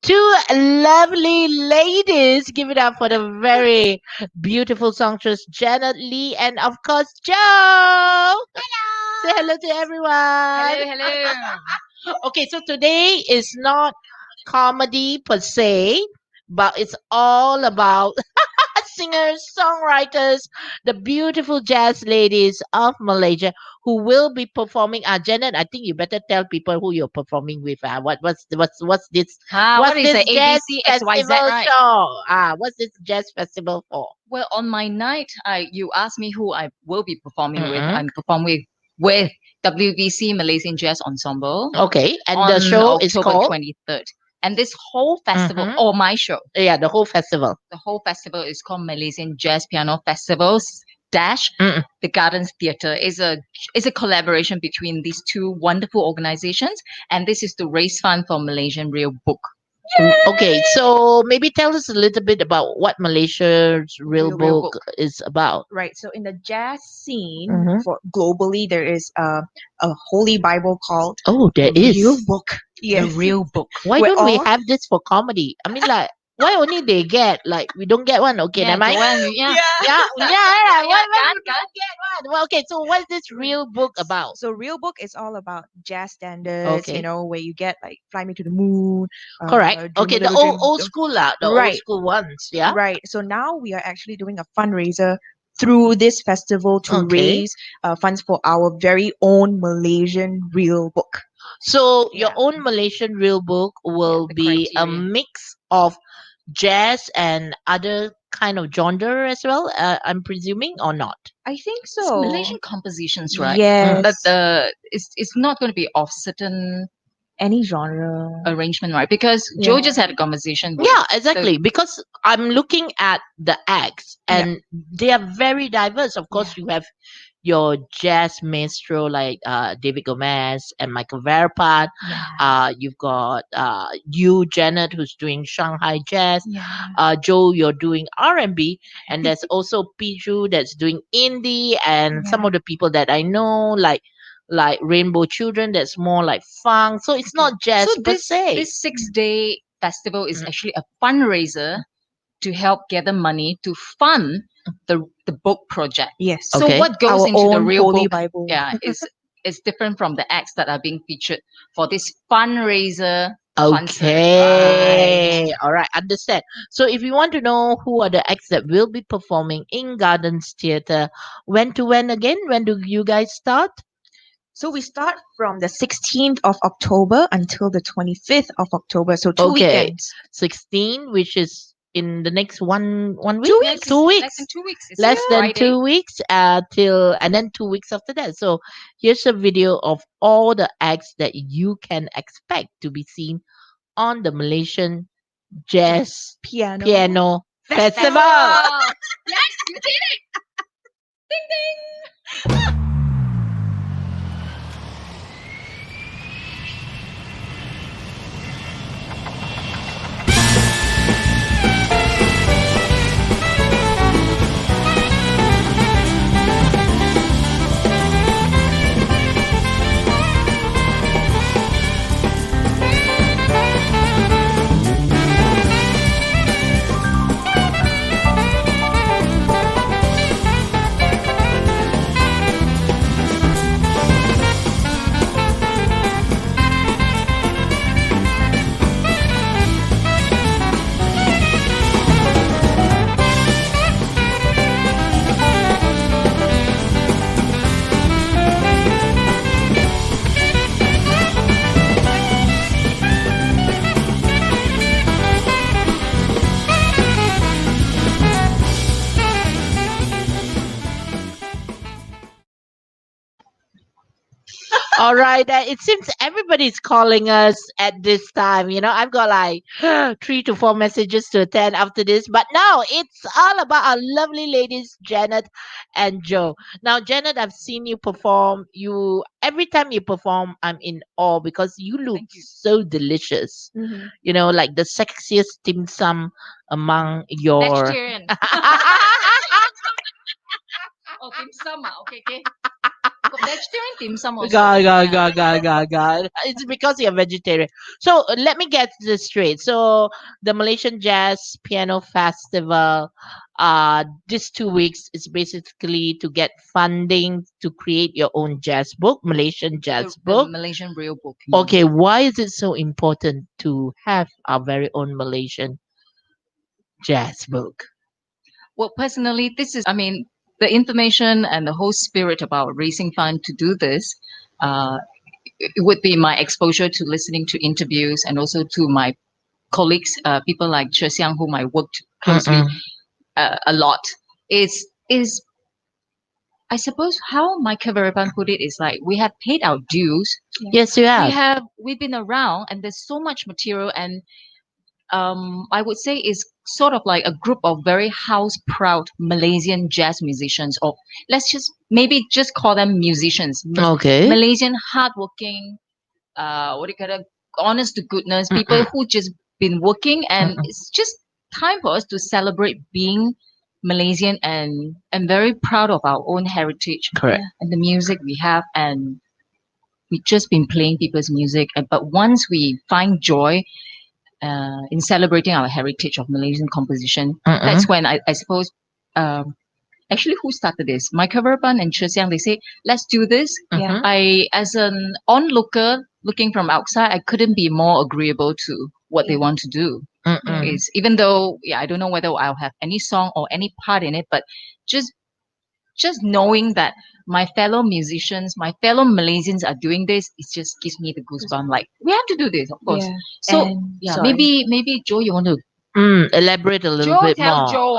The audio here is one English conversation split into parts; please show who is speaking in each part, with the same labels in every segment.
Speaker 1: two lovely ladies. Give it up for the very beautiful songstress Janet Lee and of course Joe. Say hello to everyone.
Speaker 2: Hello.
Speaker 1: Okay, so today is not comedy per se, but it's all about singers, songwriters, the beautiful jazz ladies of Malaysia who will be performing. Janet, I think you better tell people who you're performing with. What's this?
Speaker 2: What
Speaker 1: What's
Speaker 2: is
Speaker 1: this
Speaker 2: the
Speaker 1: jazz
Speaker 2: ABC XYZ,
Speaker 1: festival
Speaker 2: right?
Speaker 1: show? What's this jazz festival for?
Speaker 2: Well, on my night, you asked me who I will be performing with.
Speaker 1: Mm-mm.
Speaker 2: I'm performing with WVC Malaysian Jazz Ensemble
Speaker 1: Okay, and the
Speaker 2: on
Speaker 1: show is
Speaker 2: October
Speaker 1: called.
Speaker 2: 23rd. And this whole festival,
Speaker 1: Mm-hmm.
Speaker 2: or my show,
Speaker 1: Yeah, the whole festival.
Speaker 2: the whole festival is called Malaysian Jazz Piano Festivals dash
Speaker 1: Mm-mm.
Speaker 2: the Gardens Theatre. Is a collaboration between these two wonderful organizations, and this is to raise fund for Malaysian Real Book.
Speaker 1: Okay, so maybe tell us a little bit about what Malaysia's Real
Speaker 2: Real
Speaker 1: Book
Speaker 2: Book.
Speaker 1: is about.
Speaker 3: Right. So in the jazz scene,
Speaker 1: Mhm.
Speaker 3: for globally, there is a holy Bible called
Speaker 1: Oh, there
Speaker 3: the Real
Speaker 1: is.
Speaker 3: Book.
Speaker 2: The
Speaker 3: Yes.
Speaker 2: Real Book.
Speaker 1: Why
Speaker 3: We're
Speaker 1: don't we
Speaker 3: all-
Speaker 1: have this for comedy? I mean, like, why only they get like we don't get one? Okay, never mind.
Speaker 2: Joanne,
Speaker 1: Yeah, yeah. Why
Speaker 2: Gan,
Speaker 1: we don't get one? Well, okay. So what's this Real Book about?
Speaker 3: So Real Book is all about jazz standards,
Speaker 1: Okay.
Speaker 3: where you get like Fly Me to the Moon.
Speaker 1: Correct.
Speaker 3: Dream
Speaker 1: Okay,
Speaker 3: a
Speaker 1: the
Speaker 3: Little Dream.
Speaker 1: old school lah, the old
Speaker 3: Right.
Speaker 1: school ones. Yeah.
Speaker 3: Right. So now we are actually doing a fundraiser through this festival to
Speaker 1: Okay.
Speaker 3: raise funds for our very own Malaysian Real Book.
Speaker 1: So your
Speaker 3: Yeah.
Speaker 1: own Malaysian Real Book will
Speaker 2: the
Speaker 1: be a
Speaker 2: criteria.
Speaker 1: mix of jazz and other kind of genre as well. I'm presuming or not.
Speaker 3: I think
Speaker 2: It's
Speaker 3: so.
Speaker 2: Malaysian compositions, right?
Speaker 3: Yes.
Speaker 2: But it's not going to be of certain
Speaker 3: Any genre.
Speaker 2: arrangement, right? Because Joe
Speaker 3: Yeah.
Speaker 2: just had a conversation. With
Speaker 1: Yeah, exactly. Because I'm looking at the acts
Speaker 3: Yeah.
Speaker 1: and they are very diverse. Of course, you have your jazz maestro like David Gomez and Michael Verapad.
Speaker 3: Yeah.
Speaker 1: You've got you, Janet, who's doing Shanghai jazz.
Speaker 3: Yeah.
Speaker 1: Joe, you're doing R&B, and there's also Piju that's doing indie, and some
Speaker 3: Yeah.
Speaker 1: of the people that I know like Rainbow Children that's more like funk. So it's not jazz
Speaker 2: so
Speaker 1: per
Speaker 2: this
Speaker 1: se.
Speaker 2: this 6-day festival is
Speaker 1: Mm.
Speaker 2: actually a fundraiser to help gather money to fund the book project.
Speaker 3: Yes.
Speaker 2: So
Speaker 1: Okay.
Speaker 2: what goes
Speaker 3: Our
Speaker 2: into the
Speaker 3: own
Speaker 2: Real
Speaker 3: Holy
Speaker 2: Book?
Speaker 3: Bible.
Speaker 2: Yeah, is different from the acts that are being featured for this fundraiser. concert,
Speaker 1: Okay.
Speaker 2: right?
Speaker 1: All right. Understand. So if you want to know who are the acts that will be performing in Gardens Theatre, when to when again? When do you guys start?
Speaker 3: So we start from the 16th of October until the 25th of October. So two
Speaker 1: Okay.
Speaker 3: weekends.
Speaker 1: 16, which is in the next one week?
Speaker 3: 2
Speaker 2: Less-
Speaker 3: weeks.
Speaker 1: 2 weeks.
Speaker 2: Less than 2 weeks. It's
Speaker 1: Less than
Speaker 2: Friday.
Speaker 1: 2 weeks till and then 2 weeks after that. So here's a video of all the acts that you can expect to be seen on the Malaysian Jazz Piano Festival.
Speaker 2: Yes, you did it. Ding ding.
Speaker 1: All right. It seems everybody's calling us at this time. I've got like 3 to 4 messages to attend after this. But now it's all about our lovely ladies, Janet and Joe. Now, Janet, I've seen you perform. Every time you perform, I'm in awe because you look
Speaker 2: Thank you.
Speaker 1: so delicious.
Speaker 3: Mhm.
Speaker 1: Like the sexiest dim sum among your.
Speaker 2: Vegetarian. Oh, dim sum. Okay. Got vegetarian dim sum also.
Speaker 1: God. It's because you're vegetarian. So let me get this straight. So the Malaysian Jazz Piano Festival, this 2 weeks is basically to get funding to create your own jazz book, Malaysian jazz
Speaker 2: The
Speaker 1: book.
Speaker 2: Malaysian real book.
Speaker 1: Okay, why is it so important to have our very own Malaysian jazz book?
Speaker 2: Well, personally, I mean, the information and the whole spirit about raising fund to do this, uh, it would be my exposure to listening to interviews and also to my colleagues, people like Che Xiang, whom I worked closely
Speaker 1: Mm-mm.
Speaker 2: a lot. Is I suppose how Michael Verapan put it is like we have paid our dues.
Speaker 1: Yes, you have.
Speaker 2: We've been around, and there's so much material, and I would say is sort of like a group of very house proud Malaysian jazz musicians, or let's just maybe just call them musicians.
Speaker 1: Okay.
Speaker 2: Malaysian hardworking, what do you call it, honest to goodness people
Speaker 1: Mm-mm.
Speaker 2: who just been working, and
Speaker 1: Mm-mm.
Speaker 2: it's just time for us to celebrate being Malaysian and very proud of our own heritage
Speaker 1: Correct.
Speaker 2: and the music we have, and we've just been playing people's music. But once we find joy in celebrating our heritage of Malaysian composition,
Speaker 1: Mm-mm.
Speaker 2: that's when I suppose, actually, who started this? Michael Verban and Che Xiang, they say, let's do this.
Speaker 1: Mhm.
Speaker 2: As an onlooker looking from outside, I couldn't be more agreeable to what they want to do.
Speaker 1: Mm-mm.
Speaker 2: Is even though, yeah, I don't know whether I'll have any song or any part in it, but just just knowing that my fellow musicians, my fellow Malaysians are doing this, it just gives me the goosebump. Like we have to do this, of course.
Speaker 3: Yeah.
Speaker 2: So
Speaker 3: And
Speaker 2: yeah,
Speaker 3: sorry.
Speaker 2: maybe Joe, you want to
Speaker 1: Elaborate a little
Speaker 2: Joe
Speaker 1: bit
Speaker 2: tell
Speaker 1: more.
Speaker 2: Joe.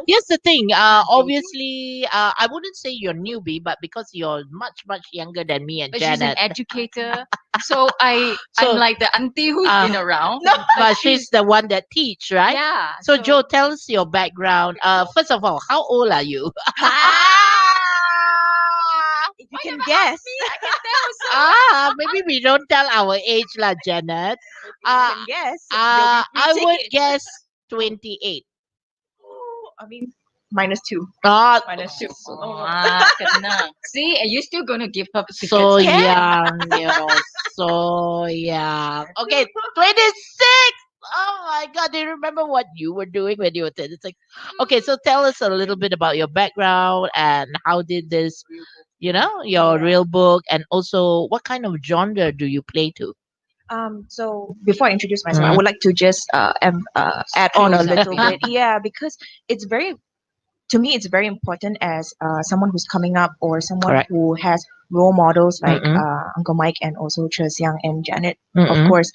Speaker 1: Here's the thing.
Speaker 2: Joe.
Speaker 1: Obviously, I wouldn't say you're newbie, but because you're much younger than me and
Speaker 2: But she's an
Speaker 1: Janet,
Speaker 2: educator, so I'm
Speaker 1: so
Speaker 2: like the auntie who's
Speaker 1: uh,
Speaker 2: been around.
Speaker 1: but she's the one that teach, right?
Speaker 2: Yeah.
Speaker 1: So Joe, tell us your background. First of all, how old are you?
Speaker 3: If you can guess.
Speaker 2: I can tell.
Speaker 1: Maybe we don't tell our age, lah, Janet.
Speaker 3: If you
Speaker 1: Uh,
Speaker 3: can guess, there'll be free
Speaker 1: I would
Speaker 3: tickets.
Speaker 1: guess 28.
Speaker 3: Oh, I mean, -2.
Speaker 1: Ah,
Speaker 3: -2.
Speaker 2: Kena. See, and you're still gonna give her tickets.
Speaker 1: so
Speaker 2: again.
Speaker 1: young, so young. Okay, 26. Oh my God, do you remember what you were doing when you were 26? Okay, so tell us a little bit about your background and how did this, your real book, and also what kind of genre do you play to?
Speaker 3: So before I introduce myself, I
Speaker 1: Mhm.
Speaker 3: would like to just add on a
Speaker 2: Close up,
Speaker 3: little
Speaker 2: yeah.
Speaker 3: bit. Yeah, because it's very, to me, it's very important as someone who's coming up or someone
Speaker 1: Correct.
Speaker 3: who has role models like
Speaker 1: Mm-mm.
Speaker 3: Uncle Mike and also Che Xiang and Janet,
Speaker 1: Mm-mm.
Speaker 3: of course.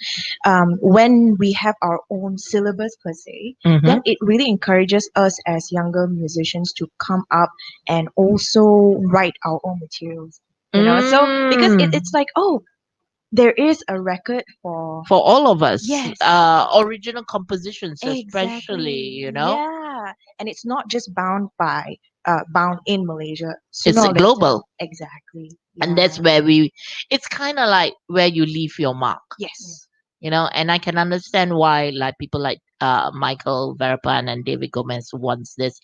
Speaker 3: When we have our own syllabus per se,
Speaker 1: Mhm.
Speaker 3: then it really encourages us as younger musicians to come up and also write our own materials. So because
Speaker 1: Mm.
Speaker 3: it's like, oh, there is a record for
Speaker 1: For all of us,
Speaker 3: Yes.
Speaker 1: original compositions, especially,
Speaker 3: Yeah, and it's not just bound in Malaysia.
Speaker 1: It's
Speaker 3: Sooner or later-
Speaker 1: global.
Speaker 3: Exactly.
Speaker 1: And that's
Speaker 3: Yeah.
Speaker 1: where it's kind of like where you leave your mark,
Speaker 3: Yes.
Speaker 1: and I can understand why like people like Michael Verapan and David Gomez wants this,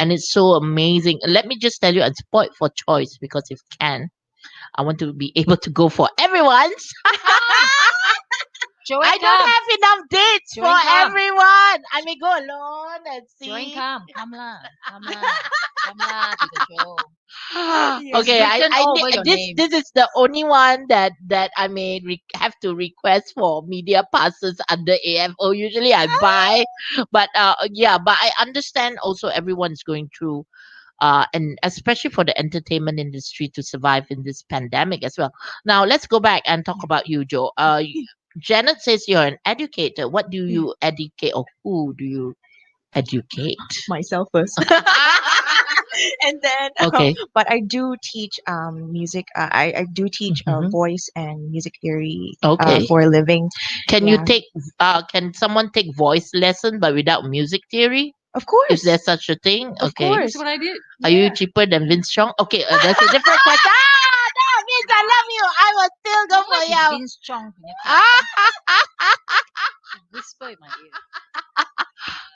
Speaker 1: and it's so amazing. Let me just tell you, and spoiled for choice because if can, I want to be able to go for everyone's.
Speaker 2: Joanne,
Speaker 1: I don't
Speaker 2: come.
Speaker 1: have enough dates
Speaker 2: Joanne,
Speaker 1: for
Speaker 2: come.
Speaker 1: everyone. I may go alone and
Speaker 2: Joanne,
Speaker 1: see.
Speaker 2: come lah, come lah to the show.
Speaker 1: Okay,
Speaker 2: Written all over your
Speaker 1: this
Speaker 2: name.
Speaker 1: this is the only one that I may have to request for media passes under AFO. Usually I buy, but but I understand also everyone's going through and especially for the entertainment industry to survive in this pandemic as well. Now let's go back and talk about you, Joe. Janet says you're an educator. What do you educate, or who do you educate?
Speaker 3: Myself first. And then
Speaker 1: Okay.
Speaker 3: but I do teach music. I do teach
Speaker 1: Mhm.
Speaker 3: voice and music theory
Speaker 1: Okay.
Speaker 3: for a living.
Speaker 1: Can you
Speaker 3: Yeah.
Speaker 1: take? Can someone take voice lesson but without music theory?
Speaker 3: Of course.
Speaker 1: Is there such a thing?
Speaker 3: Of
Speaker 1: Okay.
Speaker 3: course.
Speaker 2: That's what I did.
Speaker 1: Are you cheaper than Vince Chong? Okay, that's a different question. No, Vince, I love you. I will still go for
Speaker 2: Like
Speaker 1: you.
Speaker 2: Vince Chong punya
Speaker 1: Ah,
Speaker 2: whisper in my ear.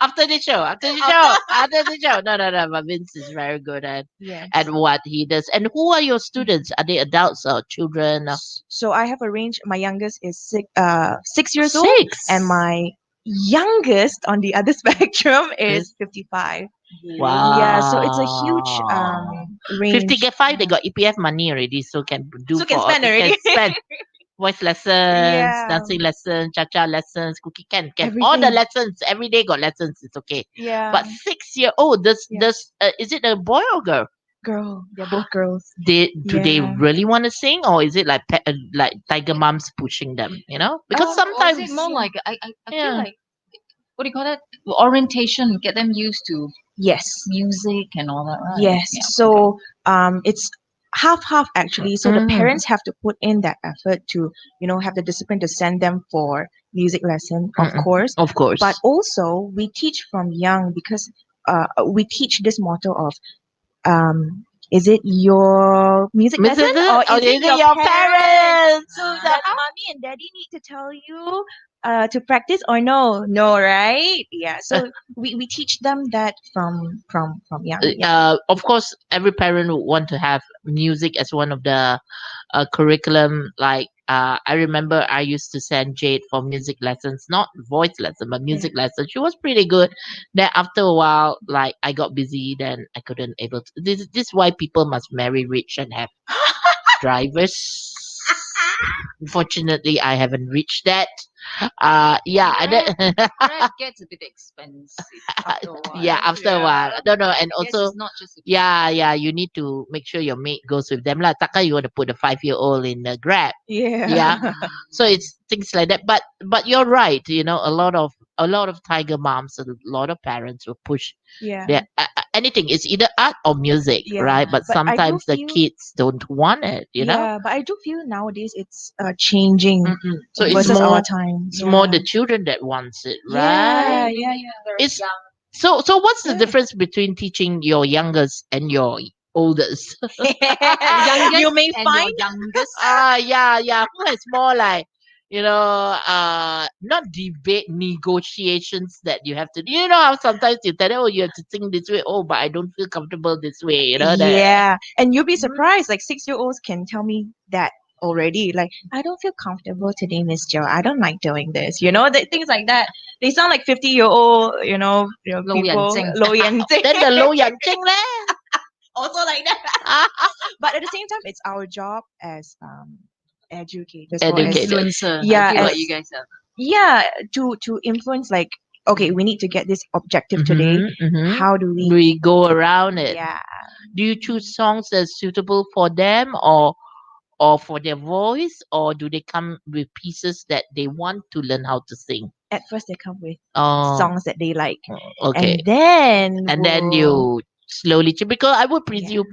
Speaker 1: After the show, after the show, after the show. No, no, no. But Vince is very good
Speaker 3: Yes.
Speaker 1: at what he does. And who are your students? Are they adults or children?
Speaker 3: So I have a range. My youngest is 6 years old, and
Speaker 1: 6.
Speaker 3: my youngest on the other spectrum
Speaker 1: Is
Speaker 3: is 55. Yeah, so it's a huge
Speaker 1: wow.
Speaker 3: range.
Speaker 1: 50 get 5, they got EPF money already, so can do
Speaker 3: So can
Speaker 1: for
Speaker 3: spend already.
Speaker 1: can spend voice lessons,
Speaker 3: Yeah,
Speaker 1: dancing lessons, cha-cha lessons, cookie can all the
Speaker 3: everything.
Speaker 1: lessons every day got lessons. It's okay. But
Speaker 3: Yeah,
Speaker 1: 6 year old,
Speaker 3: yeah.
Speaker 1: is it a boy or girl?
Speaker 3: Girl, they're both girls.
Speaker 1: Do they
Speaker 3: Yeah.
Speaker 1: really want to sing, or is it like like tiger moms pushing them? Because
Speaker 2: Or is it
Speaker 1: sometimes
Speaker 2: more
Speaker 3: Yeah.
Speaker 2: like I feel
Speaker 1: yeah.
Speaker 2: like what do you call that? Orientation, get them used to
Speaker 3: Yes.
Speaker 2: music and all that, right?
Speaker 3: Yes.
Speaker 2: Yeah. Okay.
Speaker 3: So it's half half actually. So the
Speaker 1: Mhm.
Speaker 3: parents have to put in that effort to, have the discipline to send them for music lesson, of
Speaker 1: Mm-mm.
Speaker 3: course.
Speaker 1: Of course.
Speaker 3: But also we teach from young because we teach this motto of is it your music lesson
Speaker 1: Mrs.
Speaker 3: or
Speaker 1: Or
Speaker 3: is it
Speaker 1: is it
Speaker 3: your
Speaker 1: your
Speaker 3: parents?
Speaker 1: parents?
Speaker 3: So does mommy and daddy need to tell you to practice or no? No, right? Yeah. So we teach them that from young. Yeah.
Speaker 1: Of course, every parent would want to have music as one of the curriculum. Like I remember I used to send Jade for music lessons, not voice lesson, but
Speaker 3: Yeah.
Speaker 1: music lessons. She was pretty good. Then after a while, like I got busy, then I couldn't able to. This is why people must marry rich and have drivers. Unfortunately, I haven't reached that. Yeah, and then
Speaker 2: Rap gets a bit expensive after a while.
Speaker 1: yeah, after a while.
Speaker 3: Yeah.
Speaker 1: No, no, and
Speaker 2: I guess
Speaker 1: also
Speaker 2: it's not just a
Speaker 1: yeah, yeah, you need to make sure your mate goes with them lah. Taka you want to put a 5-year-old in the Grab.
Speaker 3: Yeah.
Speaker 1: Yeah. So it's things like that. But you're right. A lot of tiger moms, a lot of parents will push
Speaker 3: Yeah.
Speaker 1: their anything. It's either art or music,
Speaker 3: Yeah.
Speaker 1: right? But
Speaker 3: But I do
Speaker 1: sometimes the
Speaker 3: feel
Speaker 1: kids don't want it.
Speaker 3: yeah, but I do feel nowadays it's changing
Speaker 1: Mm-mm. So it's
Speaker 3: versus our
Speaker 1: more
Speaker 3: time.
Speaker 1: it's more
Speaker 3: Yeah.
Speaker 1: the children that wants it,
Speaker 3: Yeah,
Speaker 1: right?
Speaker 3: yeah, yeah.
Speaker 1: It's so what's the
Speaker 3: Yeah.
Speaker 1: difference between teaching your youngest and your oldest?
Speaker 2: youngest
Speaker 3: You may
Speaker 2: and your
Speaker 3: find
Speaker 2: youngest.
Speaker 1: Yeah, yeah. Who has more like, not debate negotiations that you have to. You know how sometimes you tell them, oh, you have to sing this way. Oh, but I don't feel comfortable this way. You know that.
Speaker 3: yeah, and you'll be
Speaker 1: Mhm.
Speaker 3: surprised. Like 6-year-olds can tell me that already. Like, I don't feel comfortable today, Miss Joe. I don't like doing this. Things like that. They sound like 50-year-old.
Speaker 2: Low yan
Speaker 3: People.
Speaker 2: zing.
Speaker 3: Low yan zing.
Speaker 1: Then the low yang ching leh.
Speaker 3: Also like that. But at the same time, it's our job as educators or as
Speaker 1: Educated.
Speaker 2: Influencer.
Speaker 3: yeah,
Speaker 2: I feel like
Speaker 3: as
Speaker 2: you guys are.
Speaker 3: yeah, to influence, like, okay, we need to get this objective today.
Speaker 1: Mhm.
Speaker 3: How do we
Speaker 1: We go around it.
Speaker 3: yeah.
Speaker 1: Do you choose songs that's suitable for them, or for their voice, or do they come with pieces that they want to learn how to sing?
Speaker 3: At first they come with
Speaker 1: Oh,
Speaker 3: songs that they like.
Speaker 1: okay.
Speaker 3: And
Speaker 1: And then
Speaker 3: we'll
Speaker 1: you slowly because I would
Speaker 3: yeah.
Speaker 1: presume,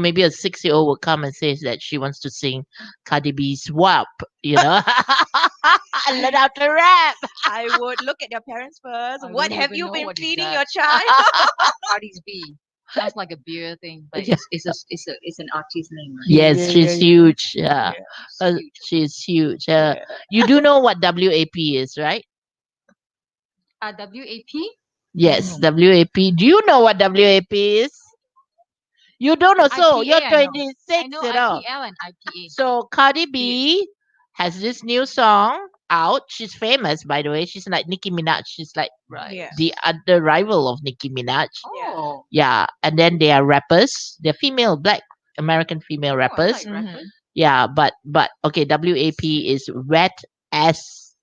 Speaker 1: maybe a 6-year-old will come and says that she wants to sing Cardi B's WAP, and learn how to rap.
Speaker 3: I would look at your parents first.
Speaker 2: I
Speaker 3: What
Speaker 2: wouldn't
Speaker 3: have
Speaker 2: even
Speaker 3: you
Speaker 2: know
Speaker 3: been
Speaker 2: what is
Speaker 3: feeding
Speaker 2: that.
Speaker 3: your child?
Speaker 2: Cardi's B. Sounds like a beer thing, but
Speaker 1: Yeah.
Speaker 2: it's an artist name, right?
Speaker 3: Yeah,
Speaker 1: Yes,
Speaker 3: yeah,
Speaker 1: she's
Speaker 3: yeah,
Speaker 1: huge. Yeah,
Speaker 3: yeah.
Speaker 1: Uh,
Speaker 2: Huge.
Speaker 1: she's huge.
Speaker 3: Yeah.
Speaker 1: You do know what WAP is, right?
Speaker 2: WAP?
Speaker 1: Yes,
Speaker 2: No.
Speaker 1: WAP. Do you know what WAP is? You don't know. So
Speaker 2: IPA,
Speaker 1: you're
Speaker 2: I know.
Speaker 1: 26,
Speaker 2: I know IPL and IPA.
Speaker 1: So Cardi B has this new song out. She's famous, by the way. She's like Nicki Minaj. She's like
Speaker 2: Right.
Speaker 3: Yeah.
Speaker 1: the other rival of Nicki Minaj.
Speaker 2: Oh.
Speaker 1: Yeah, and then they are rappers. They're female, black American female
Speaker 2: Oh, I
Speaker 1: rappers.
Speaker 2: like rappers.
Speaker 1: Yeah, but okay. WAP is wet ass.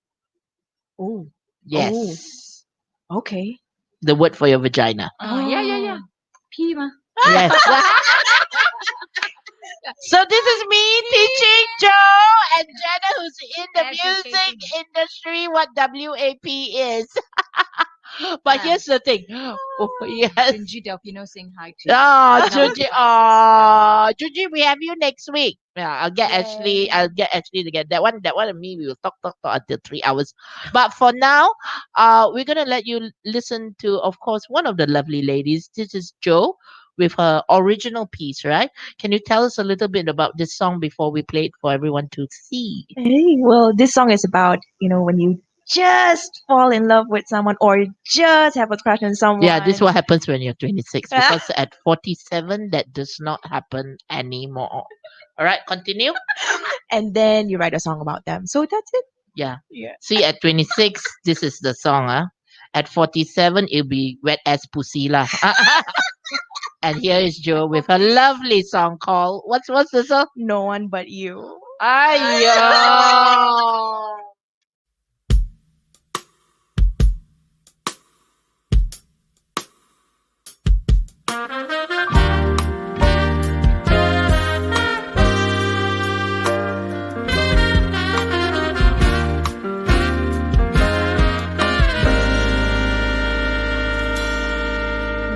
Speaker 3: Oh,
Speaker 1: Yes,
Speaker 3: okay.
Speaker 1: the word for your vagina.
Speaker 2: Yeah. P ma.
Speaker 1: Yes. So this is me teaching Joe and Jenna, who's in the music
Speaker 2: Educating.
Speaker 1: industry, what WAP is. But
Speaker 2: Ah.
Speaker 1: here's the thing. Oh, yes.
Speaker 2: Junji Delfino saying hi to you.
Speaker 1: Oh,
Speaker 2: Now
Speaker 1: Juji.
Speaker 2: it's
Speaker 1: Oh, Juji, we have you next week. Yeah, I'll get Ashley.
Speaker 3: Yay.
Speaker 1: I'll get Ashley to get that one. That one and me, we will talk until 3 hours. But for now, we're gonna let you listen to, of course, one of the lovely ladies. This is Joe with her original piece, right? Can you tell us a little bit about this song before we play it for everyone to see?
Speaker 3: Hey, well, this song is about, when you just fall in love with someone or just have a crush on someone.
Speaker 1: Yeah, this is what happens when you're 26 because at 47 that does not happen anymore. All right, continue.
Speaker 3: And then you write a song about them. So that's it.
Speaker 1: Yeah.
Speaker 3: Yeah.
Speaker 1: See, at 26, this is the song. At 47, it'll be wet as pussy lah. And here is Jo with her lovely song called what's the song?
Speaker 3: No one but you.
Speaker 1: Ayo.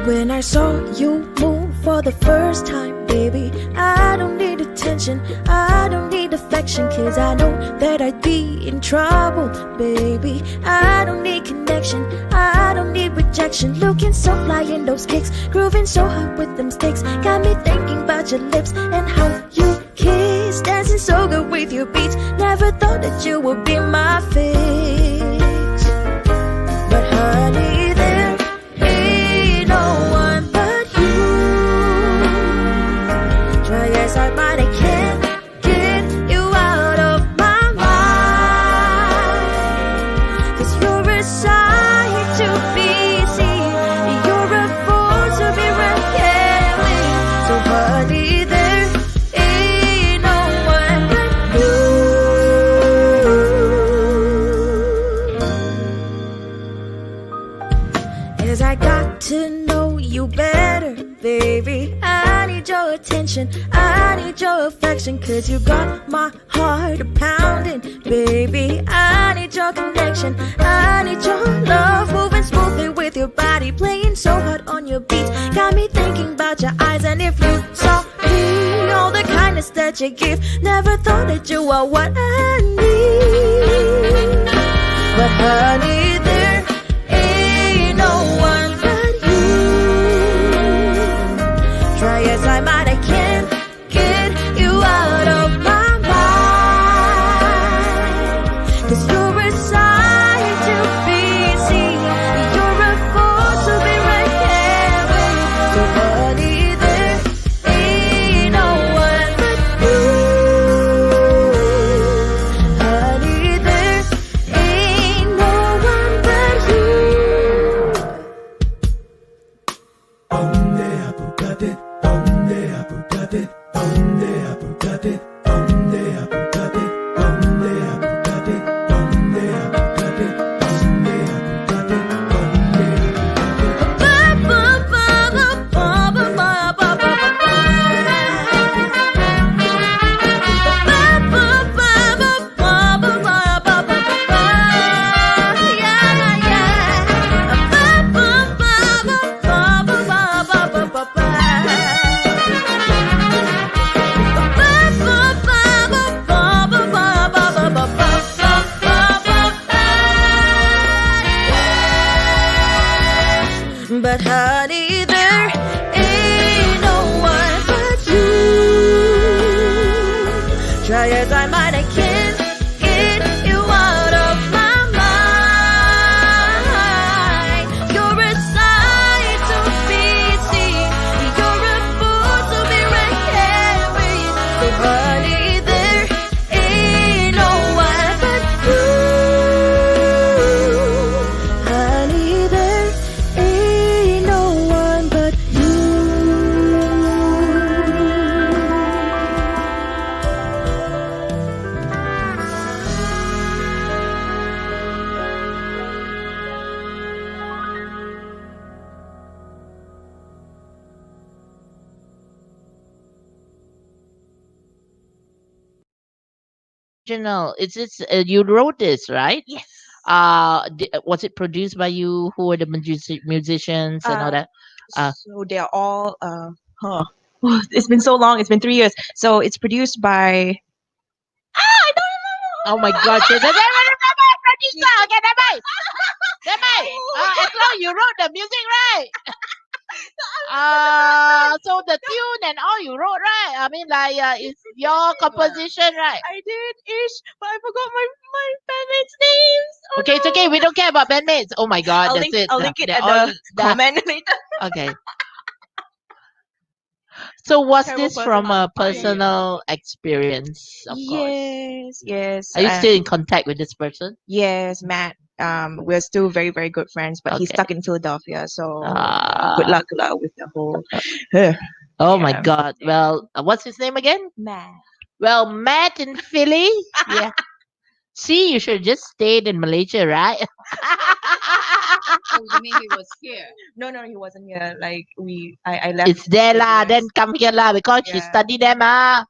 Speaker 4: When I saw you move for the first time, baby, I don't need attention, I don't need affection, 'cause I know that I'd be in trouble, baby. I don't need connection, I don't need rejection. Looking so fly in those kicks, grooving so hot with them sticks. Got me thinking about your lips and how you kiss, dancing so good with your beats. Never thought that you would be my fix, but honey, there ain't no one but you. Try as I might, I can't get you out of my mind, 'cause you're a sight to be seen, you're a force to be reckoned with. So honey, there ain't no one but you. As I got to know you better, baby, I need your attention, I need your affection, 'cause you got my heart a pounding, baby. I need your connection, I need your love, moving smoothly with your body, playing so hard on your beat. Got me thinking about your eyes, and if you saw me, all the kindness that you give, never thought that you are what I need. But honey, there ain't no one but you. Try as I might, I can't get you out of my mind, 'cause you're a sight to be seen, you're a force to be reckoned with. So honey, there ain't no one but you. Honey, there ain't no one but you.
Speaker 5: ¿Dónde apúrate? ¿Dónde apúrate? ¿Dónde apúrate? ¿Dónde apúrate? ¿Dónde apúrate? ¿Dónde apúrate? ¿Dónde apúrate? ¿Dónde
Speaker 4: But honey, there ain't no one but you. Try as I might, I can't get you out of my mind. You're a sight to be seen, you're a force to be reckoned with. So honey, there ain't no one but you. Honey, there ain't no one but you.
Speaker 1: Original. You wrote this, right?
Speaker 3: Yes.
Speaker 1: Was it produced by you? Who are the musicians and all that?
Speaker 3: So they're all it's been so long, it's been 3 years. So it's produced by I don't remember.
Speaker 1: Oh my God! Producer, okay, never mind. As long you wrote the music, right? So know the tune and all you wrote, right? I mean, like, it's your composition, right?
Speaker 3: I did ish, but I forgot my bandmates' names. Oh,
Speaker 1: Okay, it's okay. We don't care about bandmates. Oh my God,
Speaker 3: I'll
Speaker 1: that's
Speaker 3: link,
Speaker 1: it.
Speaker 3: I'll link it
Speaker 1: They're
Speaker 3: at
Speaker 1: all
Speaker 3: the
Speaker 1: done.
Speaker 3: comment later.
Speaker 1: Okay. So was
Speaker 3: Terrible
Speaker 1: this
Speaker 3: person
Speaker 1: from
Speaker 3: on
Speaker 1: a
Speaker 3: fire.
Speaker 1: personal experience? Of course.
Speaker 3: Yes.
Speaker 1: Are you still in contact with this person?
Speaker 3: Yes, Matt. We're still very, very good friends, but he's
Speaker 1: Okay.
Speaker 3: stuck in Philadelphia. So
Speaker 1: Ah.
Speaker 3: good luck with the whole.
Speaker 1: Oh my
Speaker 3: Yeah.
Speaker 1: God. Well, what's his name again?
Speaker 3: Matt.
Speaker 1: Well, Matt in Philly. Yeah. See, you should just stayed in Malaysia, right?
Speaker 2: Oh, you mean he was here?
Speaker 3: No, he wasn't here. Like I left.
Speaker 1: It's there
Speaker 3: the
Speaker 1: lah.
Speaker 3: US.
Speaker 1: Then come here lah because you
Speaker 3: Yeah.
Speaker 1: study them ah.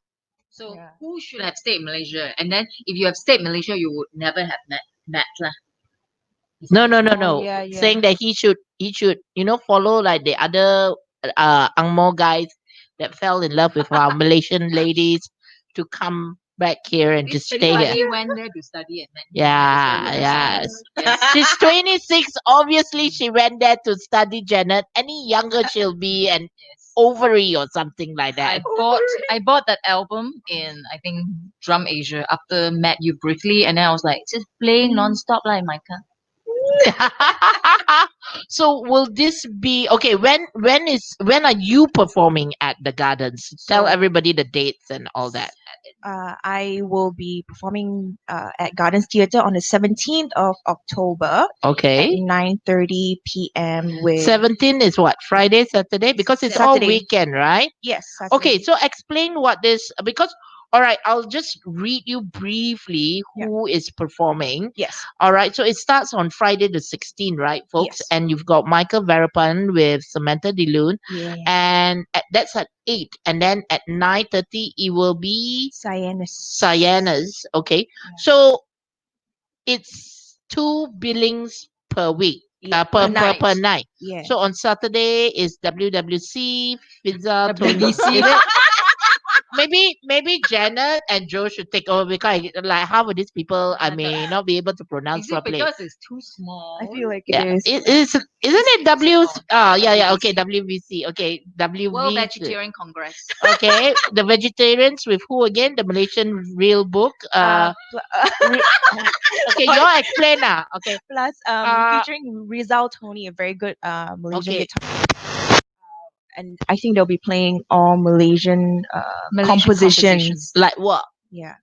Speaker 2: So
Speaker 3: Yeah.
Speaker 2: who should have stayed in Malaysia? And then if you have stayed in Malaysia, you would never have met lah.
Speaker 1: No.
Speaker 3: Oh, yeah.
Speaker 1: Saying that he should follow like the other Angmo guys that fell in love with our Malaysian ladies to come back here and
Speaker 2: This
Speaker 1: just stay here.
Speaker 2: Philly went there to study and met.
Speaker 1: Yeah.
Speaker 2: Yes.
Speaker 1: She's 26. Obviously, she went there to study, Janet. Any younger, she'll be an ovary or something like that.
Speaker 2: I bought that album in I think Drum Asia after met you briefly, and then I was like just playing non-stop like my car.
Speaker 1: So will this be okay? When are you performing at the Gardens? Tell
Speaker 3: So-
Speaker 1: everybody the dates and all that.
Speaker 3: I will be performing at Gardens Theatre on the 17th of October at
Speaker 1: Okay.
Speaker 3: 9:30 p.m. with
Speaker 1: 17 is what? Friday, Saturday? Because it's all
Speaker 3: Saturday.
Speaker 1: weekend, right?
Speaker 3: yes. Saturday.
Speaker 1: Okay, so explain what this because all right, I'll just read you briefly who is performing.
Speaker 3: Yes.
Speaker 1: All right, so it starts on Friday the 16th, right, folks?
Speaker 3: Yes.
Speaker 1: And you've got Michael Verapan with Samantha DeLune,
Speaker 3: Yeah.
Speaker 1: and that's at 8. And then at 9:30, it will be Cyanas. Okay, so it's 2 billings per week,
Speaker 3: Yeah,
Speaker 1: per
Speaker 3: per
Speaker 1: night.
Speaker 3: Yeah.
Speaker 1: So on Saturday is WWC, Pizza, Tony.
Speaker 2: WBC.
Speaker 1: Is it? Maybe Janet and Joe should take over because like half of these people I may not be able to pronounce
Speaker 2: Is it
Speaker 1: properly.
Speaker 2: because it's too small?
Speaker 3: I feel like
Speaker 1: Yeah,
Speaker 3: it is.
Speaker 1: it is. Isn't it W? Yeah. Okay, WVC. Okay, WV.
Speaker 2: World Vegetarian Congress.
Speaker 1: Okay, the vegetarians with who again? The Malaysian Real Book. Okay, you all explain now. Okay.
Speaker 3: Plus, featuring Rizal Tony, a very good Malaysian
Speaker 1: Okay.
Speaker 3: guitar. And I think they'll be playing all Malaysian,
Speaker 2: Malaysian
Speaker 3: compositions.
Speaker 1: Like what?
Speaker 3: Yeah.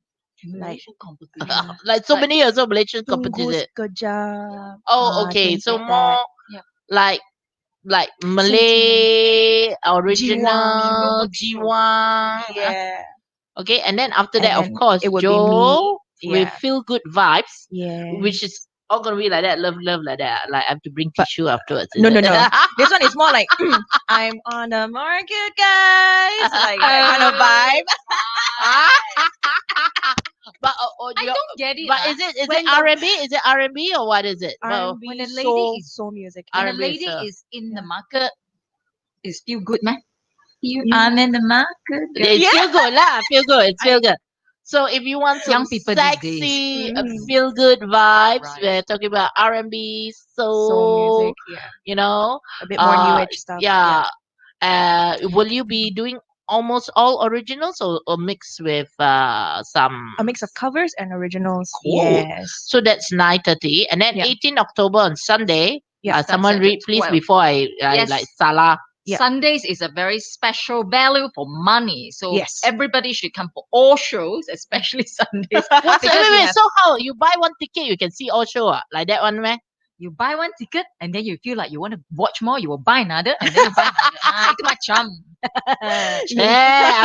Speaker 2: Malaysian composition.
Speaker 1: Like so many years of Malaysian
Speaker 3: Tunggu
Speaker 1: competition.
Speaker 3: sekejap.
Speaker 1: Oh, okay.
Speaker 3: things
Speaker 1: So
Speaker 3: like
Speaker 1: more
Speaker 2: Yeah.
Speaker 1: like Malay original
Speaker 3: Jiwang.
Speaker 1: Jiwang.
Speaker 3: Yeah.
Speaker 1: Okay, and then after
Speaker 3: And
Speaker 1: that, of
Speaker 3: then
Speaker 1: course,
Speaker 3: it would be
Speaker 1: Joe
Speaker 3: me.
Speaker 1: with
Speaker 3: Yeah.
Speaker 1: Feel Good Vibes,
Speaker 3: Yeah.
Speaker 1: which is all gonna be like that, love like that. Like I have to bring tissue afterwards. is
Speaker 3: No.
Speaker 1: it?
Speaker 3: This one is more like I'm on the market, guys. Like that kind of vibe.
Speaker 1: But
Speaker 2: I don't get it.
Speaker 1: but is it
Speaker 2: When the-
Speaker 1: R&B? Is it R&B or what is it? Well,
Speaker 3: R&B,
Speaker 2: when the lady
Speaker 3: soul,
Speaker 2: is-
Speaker 3: soul music.
Speaker 2: When
Speaker 1: R&B
Speaker 2: the lady
Speaker 1: so-
Speaker 2: is in the market, is feel good, man. I'm in the market.
Speaker 1: It's feel good lah. Feel good. It's feel good. So if you want some
Speaker 2: Young people these
Speaker 1: sexy,
Speaker 3: days.
Speaker 1: feel good vibes,
Speaker 2: Right.
Speaker 1: we're talking about R&B,
Speaker 3: Soul
Speaker 1: soul,
Speaker 3: music. Yeah.
Speaker 1: you know,
Speaker 3: A bit more new age stuff.
Speaker 1: yeah. Will you be doing almost all originals or mix with some?
Speaker 3: A mix of covers and originals.
Speaker 1: Cool.
Speaker 3: Yes.
Speaker 1: So that's 9:30, and then
Speaker 3: Yeah.
Speaker 1: 18 October on Sunday.
Speaker 3: Yeah,
Speaker 1: someone
Speaker 2: at
Speaker 1: read please
Speaker 2: 12.
Speaker 1: before I
Speaker 2: Yes.
Speaker 1: like Salah.
Speaker 3: Yeah.
Speaker 2: Sundays is a very special value for money. So
Speaker 3: Yes.
Speaker 2: everybody should come for all shows, especially Sundays.
Speaker 1: So
Speaker 2: Because we
Speaker 1: wait,
Speaker 2: have-
Speaker 1: so how you buy one ticket you can see all show like that one man?
Speaker 2: you buy one ticket and then you feel like you want to watch more, you will buy another and then you buy another. Itu macam.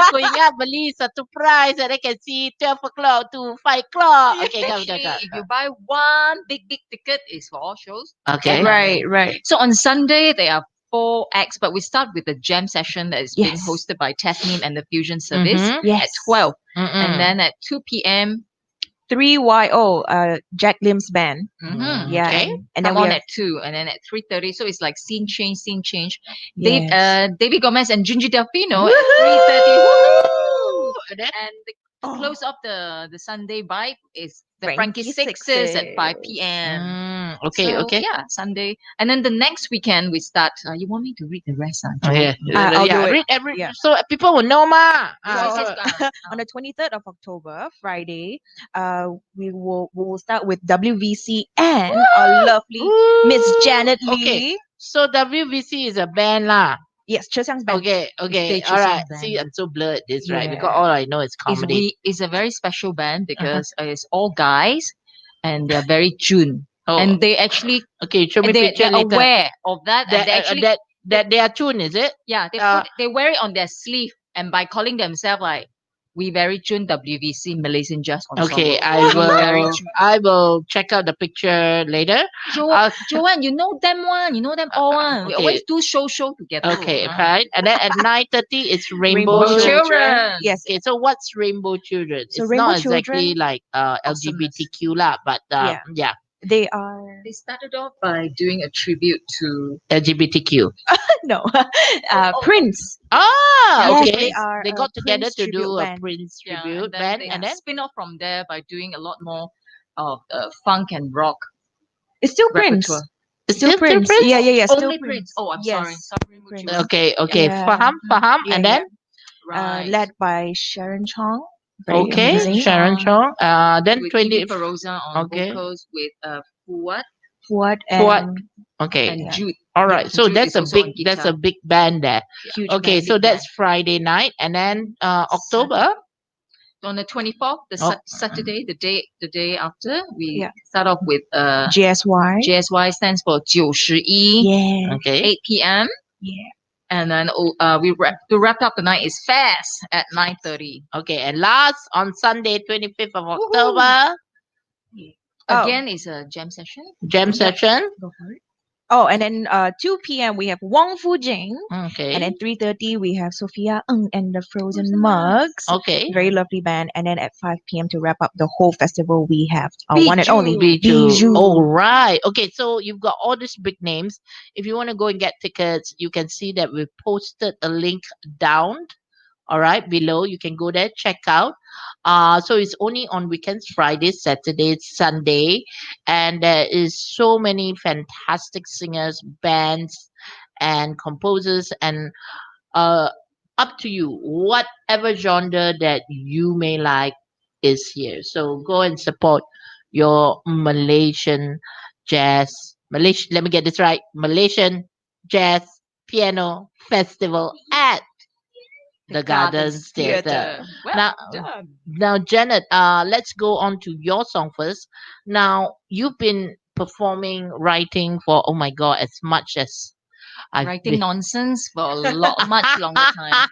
Speaker 1: Aku ingat beli satu price and I can see 12 o'clock to 5 o'clock. Okay, come.
Speaker 2: Actually, if you buy one big ticket, it's for all shows.
Speaker 1: Okay.
Speaker 3: Right.
Speaker 2: So on Sunday, there are 4 acts, but we start with the jam session that is being
Speaker 3: Yes.
Speaker 2: hosted by Tasneem and the Fusion Service
Speaker 1: Mhm.
Speaker 3: Yes.
Speaker 2: at 12.
Speaker 1: Mm-mm.
Speaker 2: And then at 2 p.m.,
Speaker 3: 3YO, Jack Lim's band. Yeah.
Speaker 1: Okay.
Speaker 3: And then
Speaker 2: come
Speaker 3: we
Speaker 2: on
Speaker 3: have,
Speaker 2: at 2. And then at 3:30, so it's like scene change.
Speaker 3: yes.
Speaker 2: David Gomez and Gingy Delfino at 3:30. Woohoo!
Speaker 1: And then-
Speaker 2: And the
Speaker 3: Oh.
Speaker 2: close of the Sunday vibe is the
Speaker 3: Frankie
Speaker 2: Frankie Sixes at
Speaker 3: Sixes.
Speaker 2: 5 p.m.
Speaker 1: Okay,
Speaker 2: So,
Speaker 1: okay.
Speaker 2: yeah, Sunday. And then the next weekend we start. You want me to read the rest?
Speaker 1: Oh, yeah,
Speaker 3: I'll
Speaker 1: yeah.
Speaker 3: do it.
Speaker 1: Read every
Speaker 3: Yeah.
Speaker 1: so people will know ma.
Speaker 3: So on the 23rd of October, Friday, we will start with WVC and our lovely Miss Janet
Speaker 1: Okay,
Speaker 3: Lee.
Speaker 1: so WVC is a band lah.
Speaker 3: Yes, Chosyang's band.
Speaker 1: Okay, okay,
Speaker 2: Stay
Speaker 1: all right.
Speaker 2: Chosyang
Speaker 1: See, I'm
Speaker 2: band.
Speaker 1: so blurred this right because
Speaker 3: Yeah.
Speaker 1: all I know is comedy.
Speaker 2: Is a very special band because it's all guys and they're very June.
Speaker 1: Oh,
Speaker 2: And they actually
Speaker 1: okay. Show me
Speaker 2: they're
Speaker 1: picture later.
Speaker 2: aware of that, and
Speaker 1: That
Speaker 2: they actually
Speaker 1: that they are tuned, is it?
Speaker 2: they wear it on their sleeve, and by calling themselves like we very June WVC Malaysian Jazz
Speaker 1: Okay,
Speaker 2: Ensemble.
Speaker 1: I will check out the picture later.
Speaker 2: Joanne, you know them one, you know them all one. We
Speaker 1: okay.
Speaker 2: always do show together.
Speaker 1: Okay, right. And then at 9:30 it's
Speaker 3: Rainbow
Speaker 1: Rainbow Children.
Speaker 2: Children.
Speaker 3: Yes.
Speaker 1: Okay, so what's Rainbow Children?
Speaker 3: So
Speaker 1: It's
Speaker 3: Rainbow
Speaker 1: not exactly
Speaker 3: Children-
Speaker 1: like LGBTQ lah, but
Speaker 3: Yeah.
Speaker 1: yeah,
Speaker 3: They are
Speaker 2: They started off by doing a tribute to
Speaker 1: LGBTQ.
Speaker 3: no Prince.
Speaker 1: Ah,
Speaker 3: Yes,
Speaker 1: okay.
Speaker 3: they are
Speaker 1: They
Speaker 3: a
Speaker 1: got together
Speaker 3: Prince
Speaker 1: to do
Speaker 3: tribute
Speaker 1: a
Speaker 3: band.
Speaker 1: Prince
Speaker 2: yeah,
Speaker 1: tribute
Speaker 2: and
Speaker 1: band,
Speaker 2: they
Speaker 1: and then
Speaker 2: spin off from there by doing a lot more of funk and rock
Speaker 3: It's still Prince.
Speaker 2: repertoire.
Speaker 1: it's
Speaker 3: Still Prince. Yeah, yeah, yeah. Still
Speaker 2: Only Prince. Oh, I'm
Speaker 3: Yes.
Speaker 2: sorry.
Speaker 3: Prince.
Speaker 2: Children.
Speaker 1: okay,
Speaker 3: Yeah.
Speaker 1: faham,
Speaker 3: Yeah,
Speaker 1: and
Speaker 3: yeah.
Speaker 1: then
Speaker 2: Right.
Speaker 3: Led by Sharon Chong. Very
Speaker 1: okay,
Speaker 3: amazing.
Speaker 1: Sharon Chong. Then
Speaker 2: with
Speaker 1: 20.
Speaker 2: Kiki Feroza on
Speaker 1: okay.
Speaker 2: vocals with Fuad
Speaker 3: Fuad
Speaker 1: Fuad.
Speaker 3: and
Speaker 1: Okay,
Speaker 2: and
Speaker 3: Yeah.
Speaker 2: Jude.
Speaker 1: all right. So
Speaker 2: Jude
Speaker 1: that's
Speaker 2: is
Speaker 1: a
Speaker 2: also on
Speaker 1: that's a
Speaker 2: guitar.
Speaker 1: big band there.
Speaker 3: huge
Speaker 1: Okay,
Speaker 3: band,
Speaker 1: so
Speaker 3: big
Speaker 1: that's Friday night, and then October.
Speaker 2: On the 24th, the Saturday, the day after, we
Speaker 3: Yeah.
Speaker 2: start off with
Speaker 3: band. GSY.
Speaker 2: JSY stands for 91
Speaker 3: Yeah.
Speaker 1: Okay.
Speaker 2: 8 p.m.
Speaker 3: Yeah.
Speaker 2: And then to wrap up the night is Fast at 9:30.
Speaker 1: Okay, and last on Sunday, 25th of October,
Speaker 3: Oh.
Speaker 2: Again, is a jam session.
Speaker 1: jam session.
Speaker 2: Go for it.
Speaker 3: Oh, and then 2 p.m. we have Wong Fu Jing.
Speaker 1: Okay.
Speaker 3: And then 3:30 we have Sophia Ng and the Frozen Mugs.
Speaker 1: Okay.
Speaker 3: Very lovely band. And then at 5 p.m. to wrap up the whole festival, we have our one and
Speaker 2: Bijou.
Speaker 3: only
Speaker 1: Bijou.
Speaker 3: Bijou.
Speaker 1: All right. Okay, so you've got all these big names. If you want to go and get tickets, you can see that we posted a link down. All right, below. You can go there, check out. So it's only on weekends, Friday, Saturday, Sunday, and there is so many fantastic singers, bands, and composers, and up to you. Whatever genre that you may like is here. So go and support your Malaysian jazz. Let me get this right. Malaysian Jazz Piano Festival at the Gardens Theatre.
Speaker 2: Well
Speaker 1: Now,
Speaker 2: done.
Speaker 1: now, Janet, let's go on to your song first. Now, you've been performing, writing for, oh my God, as much as I've
Speaker 2: Writing nonsense for a much longer time.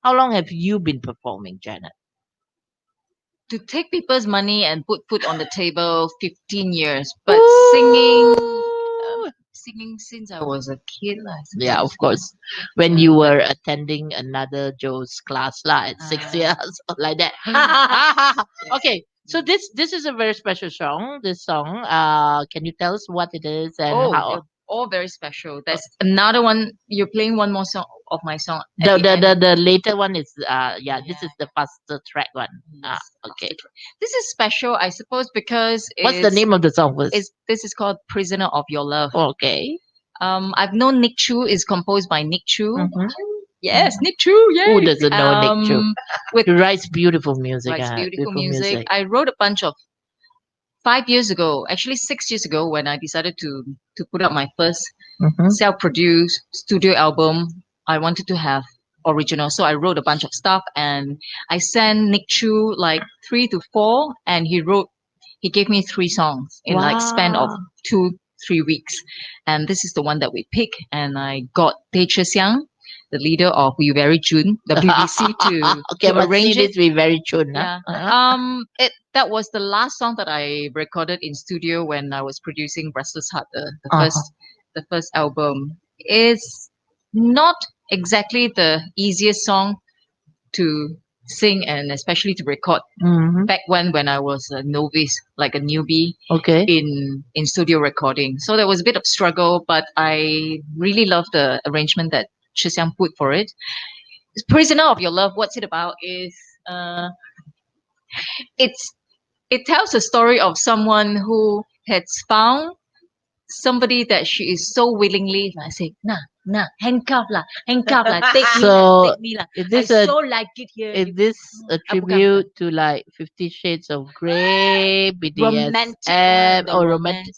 Speaker 1: How long have you been performing, Janet?
Speaker 2: To take people's money and put food on the table, 15 years. But singing since I was a kid.
Speaker 1: Yeah, of course. When you were attending another Joe's class lah at 6
Speaker 2: Ah.
Speaker 1: years, or like that. Okay, so this is a very special song. This song, can you tell us what it is and how?
Speaker 2: They're all very special. There's another one. You're playing one more song of my song. at the end.
Speaker 1: The later one is this is the faster track one.
Speaker 2: Yes,
Speaker 1: Okay.
Speaker 2: This is special, I suppose, because
Speaker 1: What's the name of the song first?
Speaker 2: This is called "Prisoner of Your Love."
Speaker 1: Okay.
Speaker 2: I've known Nick Chu is composed by Nick Chu.
Speaker 1: Mhm.
Speaker 2: Yes, Nick Chu. Yeah.
Speaker 1: Who doesn't know Nick Chu?
Speaker 2: With
Speaker 1: He writes beautiful music.
Speaker 2: writes
Speaker 1: ah,
Speaker 2: beautiful music. I wrote a bunch of 5 years ago, actually 6 years ago, when I decided to put out my first
Speaker 1: Mhm.
Speaker 2: self-produced studio album. I wanted to have original, so I wrote a bunch of stuff and I sent Nick Chu like 3 to 4, and he gave me 3 songs in like span of
Speaker 3: Wow.
Speaker 2: 2-3 weeks, and this is the one that we pick. And I got Tei Xiang, the leader of We Very June, WBC, to
Speaker 1: Okay,
Speaker 2: to
Speaker 1: but
Speaker 2: arrange
Speaker 1: see
Speaker 2: it.
Speaker 1: this be very tune.
Speaker 2: Yeah.
Speaker 1: Huh?
Speaker 2: That was the last song that I recorded in studio when I was producing Restless Heart, the
Speaker 1: Uh-huh.
Speaker 2: first album. It's not exactly the easiest song to sing and especially to record
Speaker 1: Mhm.
Speaker 2: back when I was a novice, like a newbie
Speaker 1: Okay.
Speaker 2: in studio recording. So there was a bit of struggle, but I really love the arrangement that Chixiang put for it. Prisoner of Your Love, what's it about is it tells a story of someone who has found somebody that she is so willingly, I say, handcuff lah, take
Speaker 1: So,
Speaker 2: me lah.
Speaker 1: is
Speaker 2: I
Speaker 1: this a
Speaker 2: so like it here.
Speaker 1: is this a tribute to like 50 Shades of Grey,
Speaker 2: Romantic,
Speaker 1: BDSM,
Speaker 2: the
Speaker 1: or
Speaker 2: romantic,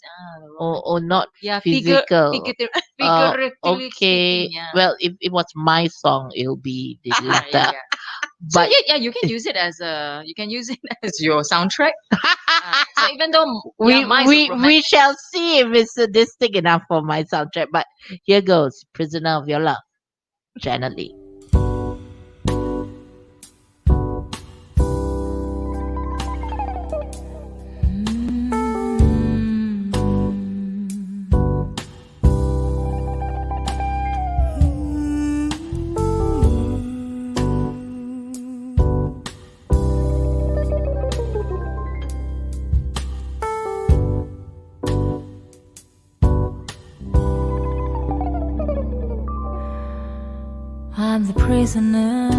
Speaker 1: or not
Speaker 2: yeah,
Speaker 1: physical?
Speaker 2: figuratively
Speaker 1: Okay.
Speaker 2: speaking, yeah.
Speaker 1: Well, if it was my song, it'll be this
Speaker 2: Yeah, yeah,
Speaker 1: later.
Speaker 2: yeah. So
Speaker 1: But
Speaker 2: yeah, you can use it as your soundtrack. So even though
Speaker 1: we
Speaker 2: mine's
Speaker 1: we
Speaker 2: romantic.
Speaker 1: shall see if it's sadistic enough for my soundtrack. But here goes, "Prisoner of Your Love," Janet Lee.
Speaker 4: I'm the prisoner,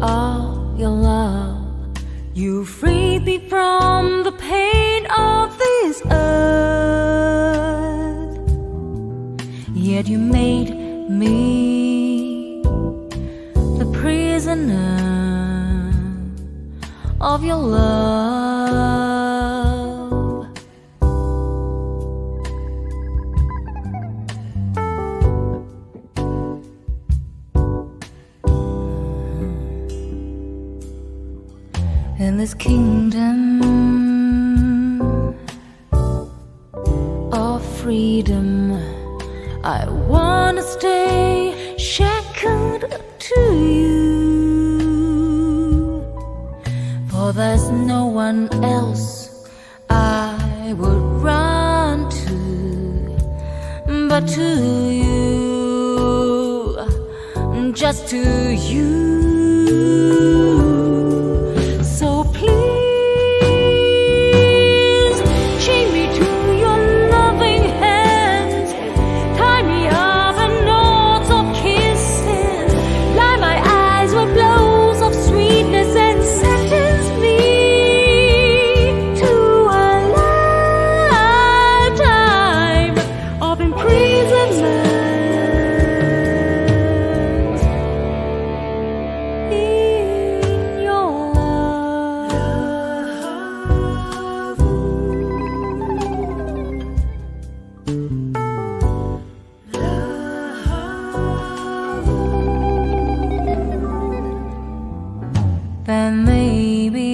Speaker 4: of your love. You freed me from the pain of this earth, yet you made me the prisoner of your love. In this kingdom of freedom, I wanna stay shackled to you, for there's no one else I would run to but to you, just to you. So please chain me to your loving hands, tie me up in knots of kisses, line my eyes with blows of sweetness, and sentence me to a lifetime of imprisonment. Then maybe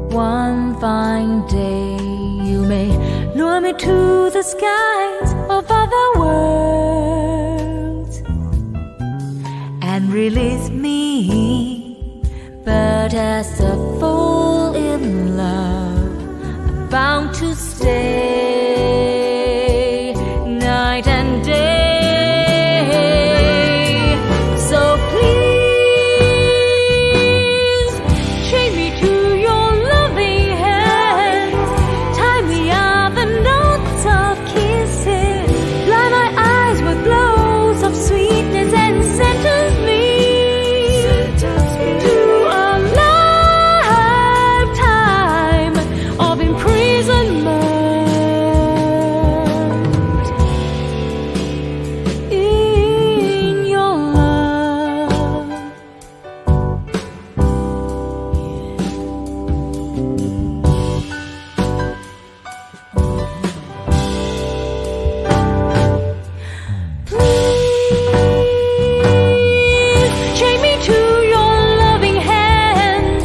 Speaker 4: one fine day you may lure me to the skies of other worlds and release me, but as a fool in love, I'm bound to stay night and day. So please chain me to your loving hands, tie me up in knots of kisses, blind my eyes with blows of sweetness, and sentence me to a lifetime of imprisonment in your love. Please chain me to your loving hands,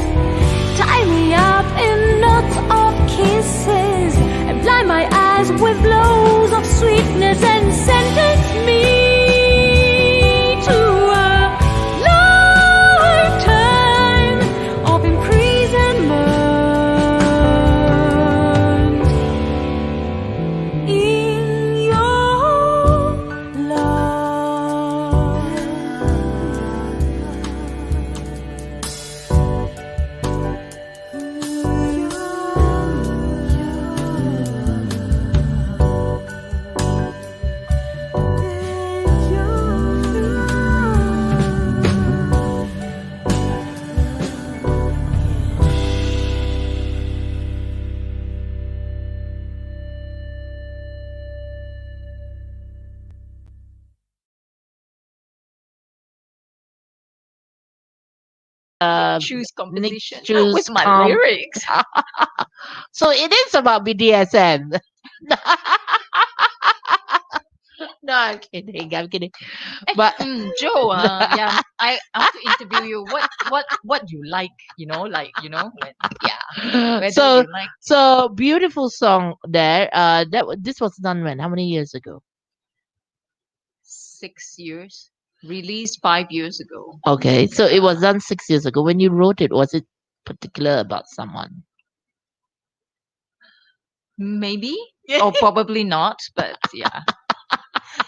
Speaker 4: tie me up in knots of kisses, and blind my eyes with blows of sweetness, and sentence me to a lifetime of imprisonment in your love.
Speaker 2: choose
Speaker 1: Nick
Speaker 2: composition
Speaker 1: choose
Speaker 2: with my
Speaker 1: com.
Speaker 2: lyrics.
Speaker 1: So it is about BDSM. No, I'm kidding. I'm kidding. But
Speaker 2: Joe, yeah, I want to interview you. What you like? Whether
Speaker 1: so
Speaker 2: you like
Speaker 1: so beautiful song there. This was done when? How many years ago?
Speaker 2: 6 years, released 5 years ago.
Speaker 1: Okay, so it was done 6 years ago. When you wrote it, was it particular about someone?
Speaker 2: Maybe or probably not, but yeah.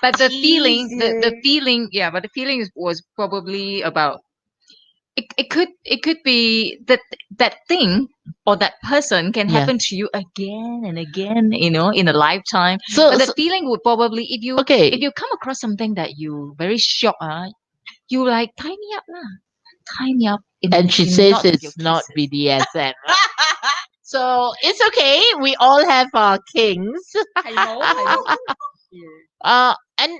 Speaker 2: But the feeling, the feeling, yeah. But the feeling was probably about it could be that thing or that person can
Speaker 1: Yeah.
Speaker 2: happen to you again and again, in a lifetime.
Speaker 1: So,
Speaker 2: But the
Speaker 1: so
Speaker 2: feeling would probably if you
Speaker 1: okay,
Speaker 2: come across something that you very shocked, you like tie me up lah, tie me up
Speaker 1: and she
Speaker 2: in
Speaker 1: says
Speaker 2: knots of your
Speaker 1: it's not
Speaker 2: kisses.
Speaker 1: BDSM. So it's okay. We all have our kings.
Speaker 2: I know.
Speaker 1: And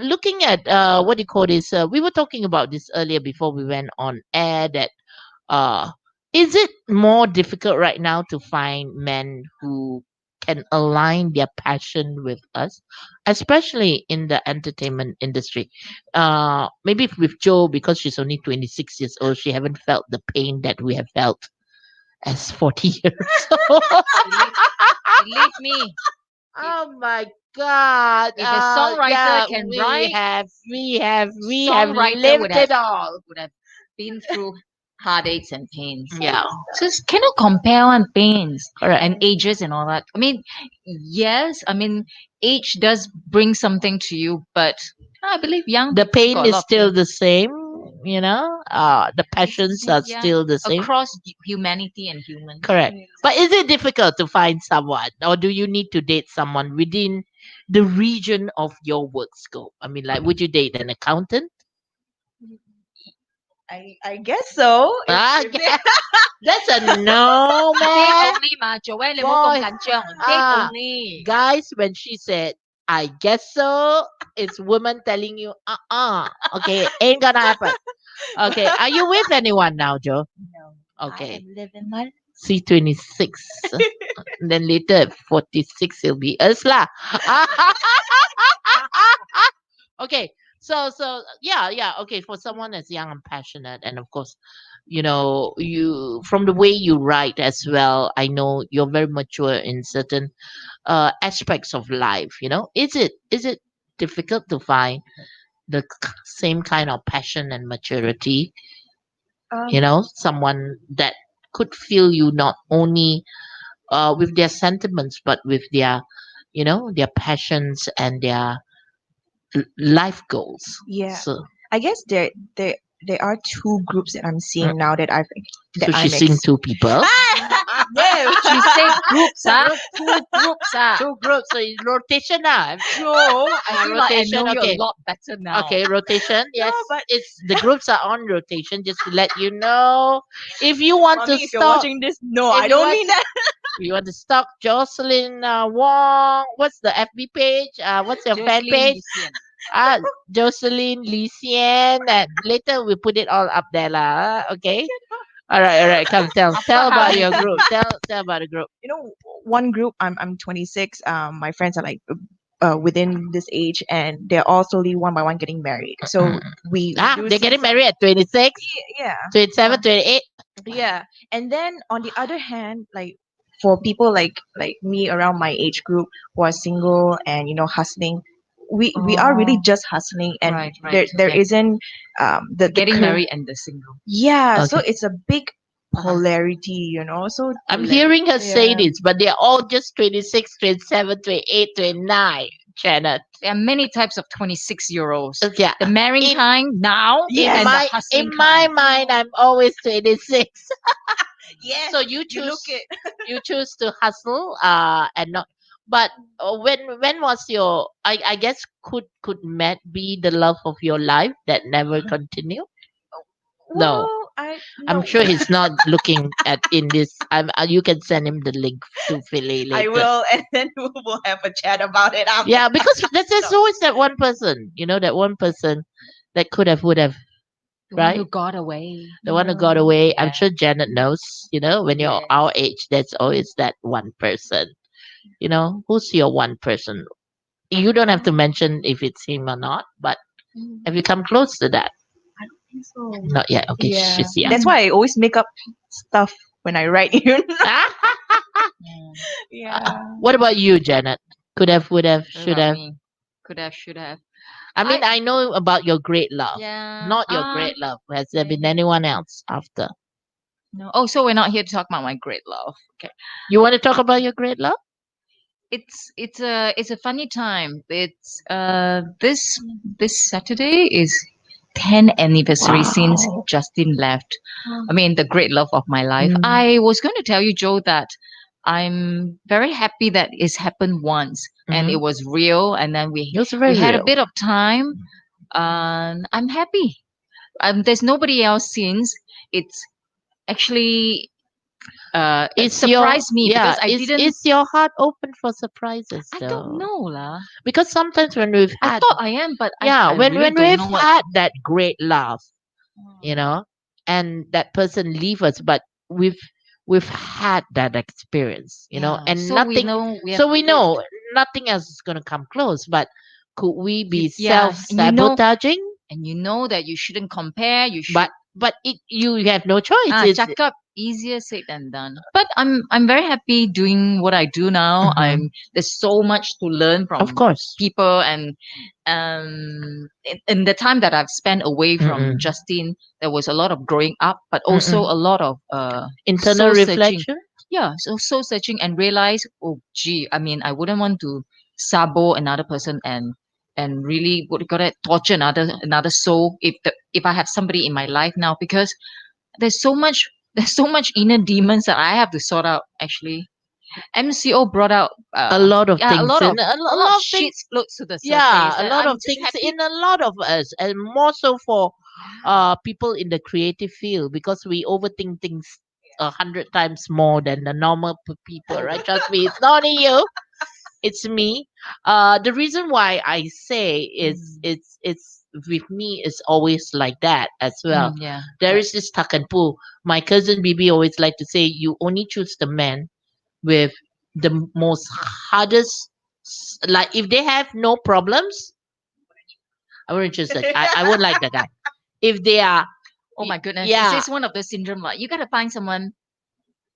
Speaker 1: looking at what do you call this? We were talking about this earlier before we went on air. That uh, is it more difficult right now to find men who can align their passion with us, especially in the entertainment industry? Maybe with Joe, because she's only 26 years old, she haven't felt the pain that we have felt as 40 years old.
Speaker 2: Believe me,
Speaker 1: Oh my God!
Speaker 2: if a songwriter
Speaker 1: Yeah,
Speaker 2: can
Speaker 1: we
Speaker 2: write,
Speaker 1: have
Speaker 2: songwriter
Speaker 1: lived it all.
Speaker 2: would have been through heartaches and pains.
Speaker 1: Yeah,
Speaker 2: Just cannot compare on pains
Speaker 1: correct.
Speaker 2: and ages and all that. I mean, yes, age does bring something to you, but I believe young
Speaker 1: The
Speaker 2: people
Speaker 1: pain
Speaker 2: got a
Speaker 1: is
Speaker 2: lot of
Speaker 1: still
Speaker 2: pain.
Speaker 1: the same. The passions are
Speaker 2: Yeah,
Speaker 1: still the same.
Speaker 2: across humanity and humans.
Speaker 1: Correct. But is it difficult to find someone, or do you need to date someone within the region of your work scope? I mean, like, would you date an accountant?
Speaker 3: I guess so.
Speaker 1: Ah, that's a no,
Speaker 2: Date
Speaker 1: man.
Speaker 2: only 嘛，Joanne 你唔好咁
Speaker 1: Boy,
Speaker 2: 緊張。Date
Speaker 1: ah,
Speaker 2: only。
Speaker 1: guys, when she said, I guess so, it's women telling you, okay, ain't gonna happen. Okay, are you with anyone now, Joe?
Speaker 3: No.
Speaker 1: Okay,
Speaker 3: I am living my
Speaker 1: see 26. Then later at 46, it'll be us lah. Okay, so yeah, okay, for someone that's young and passionate, and of course, you from the way you write as well, I know you're very mature in certain aspects of life. Is it difficult to find the same kind of passion and maturity? Someone that could feel you not only with their sentiments, but with their passions and their life goals.
Speaker 3: yeah.
Speaker 1: So,
Speaker 3: I guess there are two groups that I'm seeing now that
Speaker 1: so she's seeing two people.
Speaker 3: No.
Speaker 2: She said groups, two groups,
Speaker 1: Two groups. So it's rotation now.
Speaker 2: Joe, I feel like I
Speaker 1: rotation,
Speaker 2: know you
Speaker 1: okay.
Speaker 2: a lot better now.
Speaker 1: Okay, rotation. Yes,
Speaker 3: but-
Speaker 1: it's the groups are on rotation. Just to let you know, if you want
Speaker 3: Mommy,
Speaker 1: to
Speaker 3: if you're
Speaker 1: stalk,
Speaker 3: watching this, no,
Speaker 1: if
Speaker 3: I
Speaker 1: you
Speaker 3: don't
Speaker 1: want
Speaker 3: mean that.
Speaker 1: you want to stalk Jocelyn Wong. What's the FB page? What's your fan
Speaker 2: Jocelyn
Speaker 1: page?
Speaker 2: Lucien.
Speaker 1: Jocelyn Lee Sien, and later we put it all up there lah. Okay. All right. Come tell about your group. Tell about the group.
Speaker 3: One group. I'm 26. My friends are like within this age, and they're all slowly one by one getting married. So we do
Speaker 1: They're
Speaker 3: see
Speaker 1: getting
Speaker 3: some-
Speaker 1: married at 26,
Speaker 3: Yeah.
Speaker 1: 27, 28.
Speaker 3: Yeah. And then on the other hand, like for people like me around my age group who are single and hustling, we are really just hustling, and
Speaker 2: Right,
Speaker 3: there
Speaker 2: okay.
Speaker 3: isn't the
Speaker 2: Getting
Speaker 3: cur-
Speaker 2: married and the single.
Speaker 3: Yeah, so
Speaker 1: Okay.
Speaker 3: it's a big polarity, So
Speaker 1: I'm hearing her say
Speaker 3: Yeah.
Speaker 1: this, but they're all just 26, 27, 28, 29, Janet.
Speaker 2: There are many types of 26-year-olds.
Speaker 1: Yeah.
Speaker 2: The marrying
Speaker 1: In-
Speaker 2: kind now
Speaker 3: Yeah.
Speaker 2: and
Speaker 1: In
Speaker 2: the
Speaker 1: my
Speaker 2: hustling
Speaker 1: mind, I'm always 26.
Speaker 3: Yeah.
Speaker 1: So you
Speaker 3: You look
Speaker 1: choose
Speaker 3: it.
Speaker 1: you choose to hustle and not. But when was your? I guess could Matt be the love of your life that never continued? No.
Speaker 3: Well,
Speaker 1: I'm
Speaker 3: no.
Speaker 1: sure he's not looking at in this. You can send him the link to Philly later.
Speaker 3: I will, and then we'll have a chat about it after.
Speaker 1: Yeah, because there's always that one person, that one person that could have, would have.
Speaker 2: The one
Speaker 1: right?
Speaker 2: who got away.
Speaker 1: The one who got away. I'm
Speaker 2: Yeah.
Speaker 1: sure Janet knows. When you're
Speaker 2: Yes.
Speaker 1: our age, there's always that one person. Who's your one person? You don't have to mention if it's him or not, but have you come close to that?
Speaker 3: I don't think so.
Speaker 1: Not yet. Okay,
Speaker 3: Yeah.
Speaker 1: she's yeah.
Speaker 3: That's why I always make up stuff when I write.
Speaker 2: Mm.
Speaker 3: Yeah.
Speaker 1: What about you, Janet? Could have, would have,
Speaker 2: What
Speaker 1: should
Speaker 2: about
Speaker 1: have.
Speaker 2: me? Could have, should have.
Speaker 1: I mean, I know about your great love.
Speaker 2: Yeah.
Speaker 1: Not your great love. Has there been
Speaker 2: maybe.
Speaker 1: anyone else after?
Speaker 2: No. Oh, so we're not here to talk about my great love. Okay.
Speaker 1: You want to talk about your great love?
Speaker 2: It's a funny time. It's this Saturday is 10th anniversary since
Speaker 1: Wow.
Speaker 2: Justin left. I mean, the great love of my life.
Speaker 1: Mm.
Speaker 2: I was going to tell you, Joe, that I'm very happy that it's happened once and
Speaker 1: Mhm.
Speaker 2: it was real. And then we
Speaker 1: It was very
Speaker 2: had a
Speaker 1: real.
Speaker 2: bit of time. And I'm happy. There's nobody else since. It's actually it
Speaker 1: Is your
Speaker 2: surprised me because I didn't.
Speaker 1: is your heart open for surprises
Speaker 2: I
Speaker 1: though?
Speaker 2: don't know lah.
Speaker 1: Because sometimes when we've
Speaker 2: I
Speaker 1: had
Speaker 2: thought I am, but
Speaker 1: yeah,
Speaker 2: I
Speaker 1: when
Speaker 2: really don't
Speaker 1: we've
Speaker 2: know what.
Speaker 1: had that great love, and that person leave us, but we've had that experience,
Speaker 2: Yeah,
Speaker 1: and
Speaker 2: so we
Speaker 1: nothing.
Speaker 2: know we have
Speaker 1: So we
Speaker 2: lived.
Speaker 1: know nothing else is gonna come close. But could we be
Speaker 2: Yeah, and you know,
Speaker 1: self-sabotaging?
Speaker 2: and you know that you shouldn't compare. You should
Speaker 1: But you have no choice. It's
Speaker 2: jack up. Easier said than done. But I'm very happy doing what I do now.
Speaker 1: Mhm.
Speaker 2: There's so much to learn
Speaker 1: Of
Speaker 2: from
Speaker 1: course.
Speaker 2: people, and in the time that I've spent away from
Speaker 1: Mm-mm.
Speaker 2: Justin, there was a lot of growing up, but also
Speaker 1: Mm-mm.
Speaker 2: a lot of
Speaker 1: Internal
Speaker 2: soul searching.
Speaker 1: reflection.
Speaker 2: Yeah, so soul searching and realize, oh gee, I mean, I wouldn't want to sabo another person and really would gotta torture another soul if I have somebody in my life now, because there's so much there's so much inner demons that I have to sort out. Actually, MCO brought out
Speaker 1: A lot of
Speaker 2: yeah,
Speaker 1: things, and a
Speaker 2: a lot
Speaker 1: lot
Speaker 2: of
Speaker 1: of
Speaker 2: shit
Speaker 1: things.
Speaker 2: floats to the
Speaker 1: Yeah,
Speaker 2: surface,
Speaker 1: a
Speaker 2: and
Speaker 1: lot
Speaker 2: I'm
Speaker 1: of
Speaker 2: just
Speaker 1: things
Speaker 2: happy.
Speaker 1: in a lot of us, and more so for people in the creative field, because we overthink things 100 times more than the normal people, right? Trust me, it's not only you, it's me. The reason why I say is it's with me is always like that as well.
Speaker 2: Yeah,
Speaker 1: There
Speaker 2: yeah.
Speaker 1: is this tuck and pull. My cousin Bibi always like to say, you only choose the man with the most hardest, like if they have no problems, I wouldn't choose that. I wouldn't like the guy. If they are,
Speaker 2: Oh my goodness,
Speaker 1: yeah,
Speaker 2: this is one of the syndrome. Like, you gotta find someone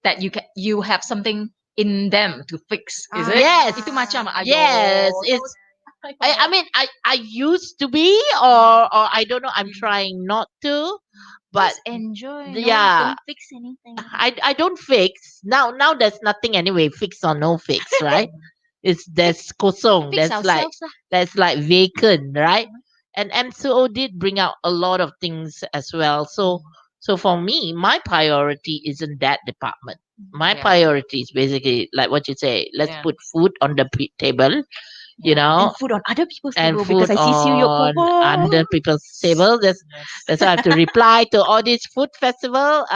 Speaker 2: that you have something in them to fix. Is it?
Speaker 1: yes,
Speaker 2: Itu macam ayo.
Speaker 1: yes. It's. I mean, I used to be, or I don't know. I'm trying not to, but
Speaker 2: Just enjoy. No,
Speaker 1: yeah,
Speaker 2: don't fix anything.
Speaker 1: I don't fix now. There's nothing anyway. Fix or no fix, right? It's there's kosong.
Speaker 2: Fix
Speaker 1: That's
Speaker 2: ourselves lah.
Speaker 1: like vacant, right? And MCO did bring out a lot of things as well. So for me, my priority isn't that department. My
Speaker 2: Yeah.
Speaker 1: priority is basically like what you say. Let's
Speaker 2: Yeah.
Speaker 1: put food on the table, you know,
Speaker 3: And food on other people's
Speaker 1: and
Speaker 3: table
Speaker 1: food
Speaker 3: because I see Siu Yok
Speaker 1: on
Speaker 3: Popo.
Speaker 1: under people's table. That's why I have to reply to all this food festival.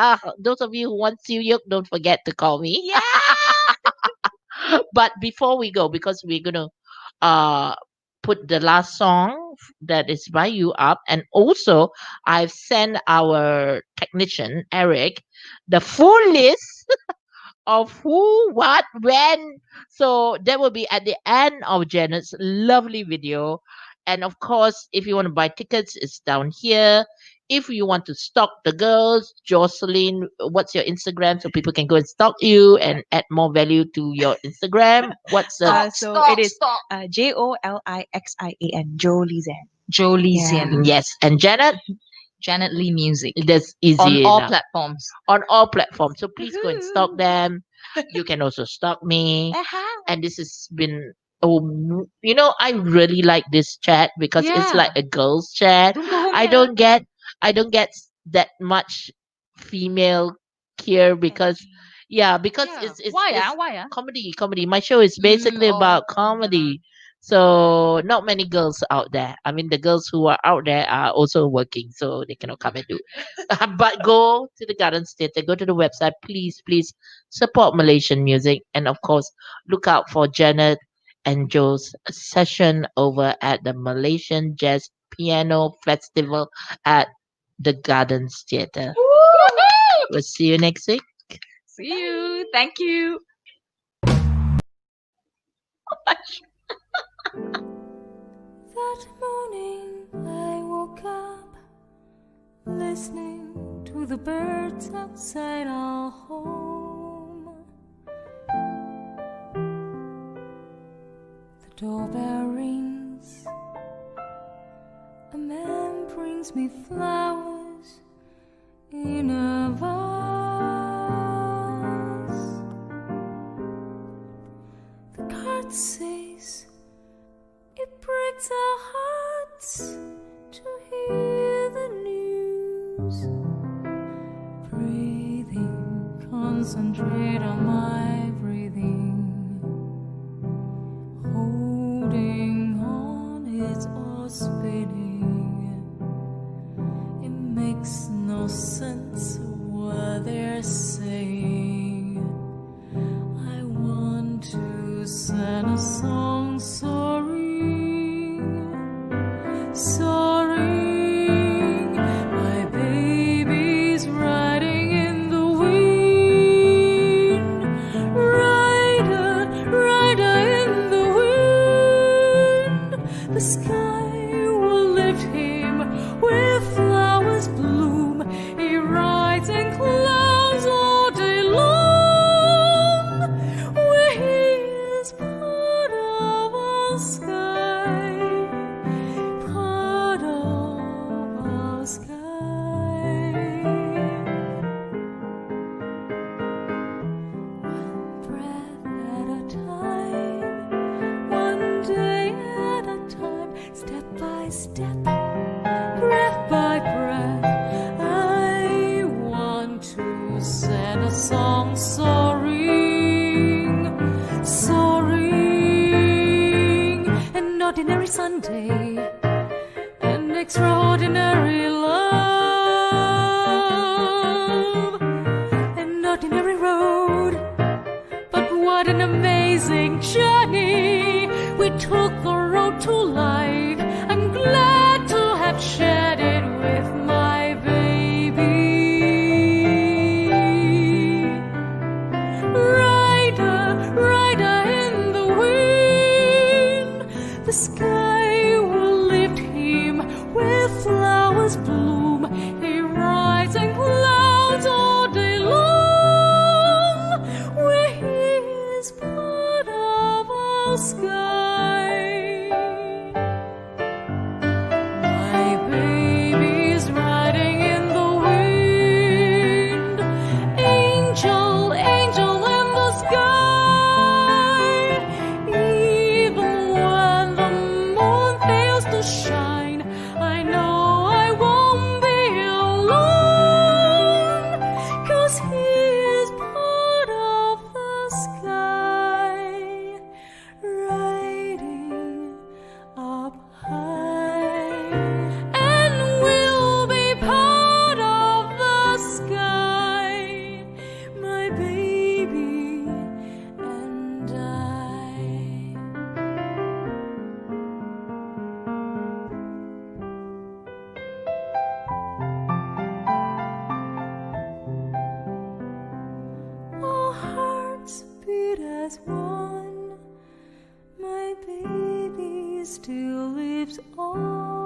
Speaker 1: Those of you who want Siu Yok, don't forget to call me.
Speaker 3: Yeah.
Speaker 1: But before we go, because we're gonna uh put the last song that is by you up, and also I've sent our technician Eric the full list of who, what, when. So that will be at the end of Janet's lovely video. And of course, if you want to buy tickets, it's down here. If you want to stalk the girls, Jocelyn, what's your Instagram so people can go and stalk you and add more value to your Instagram? What's the
Speaker 3: So it is JOLIXIAN, Jolie Zan.
Speaker 2: Jolie
Speaker 3: Yeah.
Speaker 2: Sian,
Speaker 1: yes? And Janet,
Speaker 2: Janet Lee Music
Speaker 1: that's easy
Speaker 2: on all
Speaker 1: enough.
Speaker 2: platforms.
Speaker 1: On all platforms. So please go and stalk them. You can also stalk me. And this has been I really like this chat because it's
Speaker 2: Yeah.
Speaker 1: like a girls chat.
Speaker 2: Don't go home
Speaker 1: I
Speaker 2: yet.
Speaker 1: don't get that much female here because because
Speaker 2: Yeah.
Speaker 1: it's
Speaker 2: Why
Speaker 1: it's
Speaker 2: Why
Speaker 1: comedy. My show is basically about comedy. So not many girls out there. I mean, the girls who are out there are also working, so they cannot come and do. But go to the Gardens Theatre, go to the website, please support Malaysian music, and of course, look out for Janet and Joe's session over at the Malaysian Jazz Piano Festival at the Gardens Theatre.
Speaker 2: Woohoo!
Speaker 1: We'll see you next week.
Speaker 2: See you. Thank you.
Speaker 4: That morning I woke up listening to the birds outside our home. The doorbell rings. A man brings me flowers in a vase. The card says it breaks our hearts to hear the news. Breathing, concentrate on my breathing. Holding on, it's all spinning. It makes no sense what they're saying. I want to sing a song, sorry. Soaring, my baby's riding in the wind. Rider, rider in the wind. The sky will lift him where flowers bloom. He rides in clouds all day long. Where he is part of our sky. Part of our sky. One breath at a time, one day at a time, step by step, breath by breath. I want to sing a song, soaring, soaring. An ordinary Sunday, an extraordinary love, an ordinary road, but what an amazing journey. We took the road to life. I'm glad to have shared it with my baby. Rider, rider in the wind. The sky will lift him where flowers bloom. He rides in clouds all day long. Where he is part of our sky. My baby's riding in the wind. Angel, angel in the sky. Even when the moon fails to shine, I know I won't be alone. 'Cause he is part of the sky. Riding up high, and we'll be part of the sky, my baby and I. Our hearts beat as one. My baby still lives on.